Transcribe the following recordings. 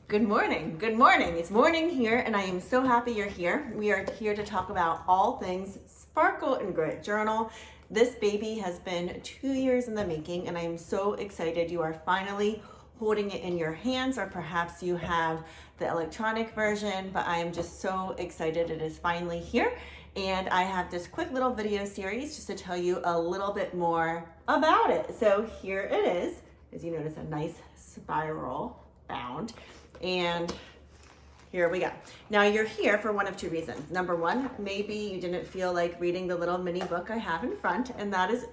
Good morning. Good morning. It's morning here, and I am so happy you're here. We are here to talk about all things Sparkle and Grit Journal. This baby has been 2 years in the making, and I am so excited you are finally holding it in your hands, or perhaps you have the electronic version, but I am just so excited it is finally here. And I have this quick little video series just to tell you a little bit more about it. So here it is. As you notice, a nice spiral bound. And here we go. Now you're here for one of two reasons. Number one, maybe you didn't feel like reading the little mini book I have in front, and that is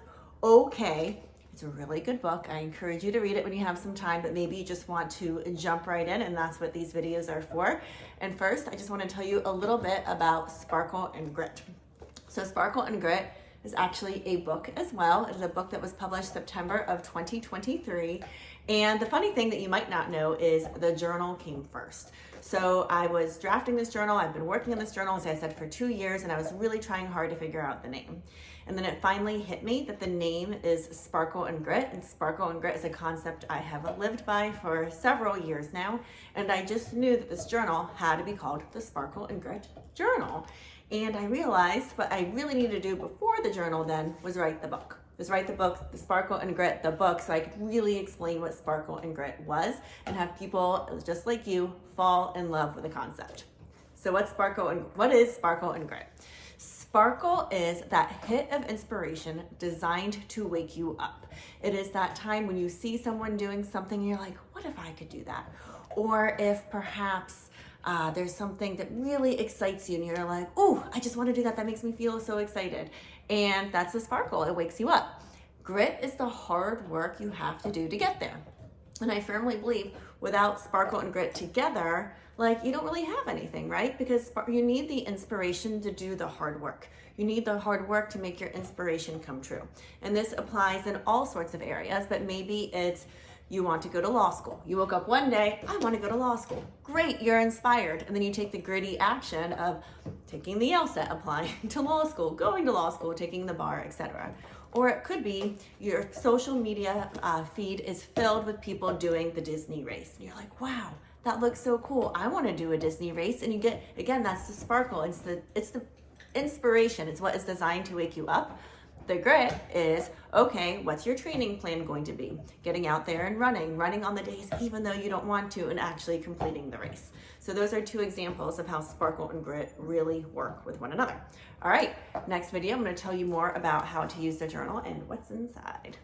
okay. It's a really good book. I encourage you to read it when you have some time, but maybe you just want to jump right in, and that's what these videos are for. And first, I just want to tell you a little bit about Sparkle and Grit. So Sparkle and Grit is actually a book as well. It is a book that was published September of 2023. And the funny thing that you might not know is the journal came first. So I was drafting this journal. I've been working on this journal, as I said, for 2 years, and I was really trying hard to figure out the name. And then it finally hit me that the name is Sparkle and Grit, and Sparkle and Grit is a concept I have lived by for several years now. And I just knew that this journal had to be called the Sparkle and Grit Journal. And I realized what I really needed to do before the journal then was write the book. Write the book, the Sparkle and Grit, the book, so I could really explain what Sparkle and Grit was and have people just like you fall in love with the concept. So what is Sparkle and Grit? Sparkle is that hit of inspiration designed to wake you up. It is that time when you see someone doing something and you're like, what if I could do that? Or if perhaps there's something that really excites you and you're like, oh, I just want to do that. That makes me feel so excited. And that's the sparkle. It wakes you up. Grit is the hard work you have to do to get there. And I firmly believe without Sparkle and Grit together, like you don't really have anything, right? Because you need the inspiration to do the hard work. You need the hard work to make your inspiration come true. And this applies in all sorts of areas, but maybe it's you want to go to law school. You woke up one day, I want to go to law school. Great, you're inspired. And then you take the gritty action of taking the LSAT, applying to law school, going to law school, taking the bar, etc. Or it could be your social media feed is filled with people doing the Disney race. And you're like, wow, that looks so cool. I want to do a Disney race. And you get, again, that's the sparkle. It's the inspiration. It's what is designed to wake you up. The grit is, okay, what's your training plan going to be? Getting out there and running on the days even though you don't want to, and actually completing the race. So those are two examples of how Sparkle and Grit really work with one another. All right, next video, I'm going to tell you more about how to use the journal and what's inside.